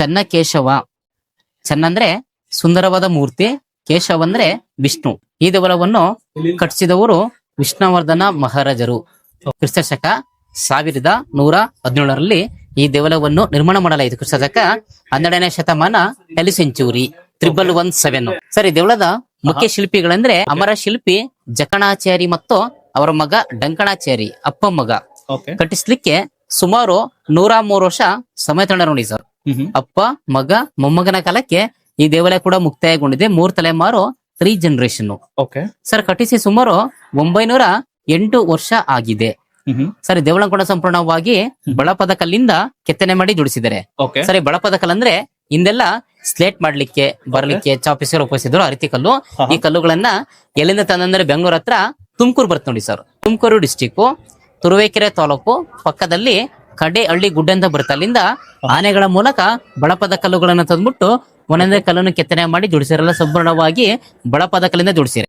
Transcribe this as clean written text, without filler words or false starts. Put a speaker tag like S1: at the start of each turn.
S1: ಚನ್ನಕೇಶವ. ಚನ್ನ ಅಂದ್ರೆ ಸುಂದರವಾದ ಮೂರ್ತಿ, ಕೇಶವ ಅಂದ್ರೆ ವಿಷ್ಣು. ಈ ದೇವಾಲಯವನ್ನು ಕಟ್ಟಿಸಿದವರು ವಿಷ್ಣುವರ್ಧನ ಮಹಾರಾಜರು. ಕ್ರಿಸ್ತ ಶಕ 1117ರಲ್ಲಿ ಈ ದೇವಾಲಯವನ್ನು ನಿರ್ಮಾಣ ಮಾಡಲಾಯಿತು. ಕ್ರಿಸ್ತ ಶಕ 12ನೇ ಶತಮಾನ, ಎಲಿ ಸೆಂಚುರಿ 1117. ಸರ್, ಈ ದೇವಳದ ಮುಖ್ಯ ಶಿಲ್ಪಿಗಳಂದ್ರೆ ಅಮರ ಶಿಲ್ಪಿ ಜಕಣಾಚಾರಿ ಮತ್ತು ಅವರ ಮಗ ಡಂಕಣಾಚಾರಿ, ಅಪ್ಪ ಮಗ. ಕಟ್ಟಿಸ್ಲಿಕ್ಕೆ ಸುಮಾರು 103 ವರ್ಷ ಸಮಯ ತಗೊಂಡ ನೋಡಿ ಸರ್. ಅಪ್ಪ ಮಗ ಮೊಮ್ಮಗನ ಕಾಲಕ್ಕೆ ಈ ದೇವಾಲಯ ಕೂಡ ಮುಕ್ತಾಯಗೊಂಡಿದೆ. 3 ತಲೆಮಾರು, 3 ಜನರೇಷನ್. ಸರ್, ಕಟ್ಟಿಸಿ ಸುಮಾರು 908 ವರ್ಷ ಆಗಿದೆ. ಸರ್, ಈ ದೇವಾಲಯ ಕೂಡ ಸಂಪೂರ್ಣವಾಗಿ ಬಳಪದ ಕಲ್ಲಿಂದ ಕೆತ್ತನೆ ಮಾಡಿ ಜೋಡಿಸಿದ್ದಾರೆ. ಸರಿ, ಬಳಪದ ಕಲ್ಲು ಅಂದ್ರೆ ಹಿಂದೆಲ್ಲ ಸ್ಲೇಟ್ ಮಾಡ್ಲಿಕ್ಕೆ ಬರ್ಲಿಕ್ಕೆ ಚಾಪಿಸಲು ಉಪಯೋಗಿಸಿದ್ರು ಅರಿತಿ ಕಲ್ಲು. ಈ ಕಲ್ಲುಗಳನ್ನ ಎಲ್ಲಿಂದ ತಂದಂದ್ರೆ ಬೆಂಗಳೂರು ಹತ್ರ ತುಮಕೂರು ಬರುತ್ತೆ ನೋಡಿ ಸರ್. ತುಮಕೂರು ಡಿಸ್ಟಿಕ್ ತುರುವೇಕೆರೆ ತಾಲೂಕು ಪಕ್ಕದಲ್ಲಿ ಕಡೆಹಳ್ಳಿ ಗುಡ್ಡ ಅಂತ ಬರುತ್ತೆ. ಅಲ್ಲಿಂದ ಆನೆಗಳ ಮೂಲಕ ಬಳಪದ ಕಲ್ಲುಗಳನ್ನ ತಂದ್ಬಿಟ್ಟು ಒಂದೊಂದೇ ಕಲ್ಲನ್ನು ಕೆತ್ತನೆ ಮಾಡಿ ಜೋಡಿಸಿರಲ್ಲ. ಸಂಪೂರ್ಣವಾಗಿ ಬಳಪದ ಕಲ್ಲಿಂದ ಜೋಡಿಸಿರ.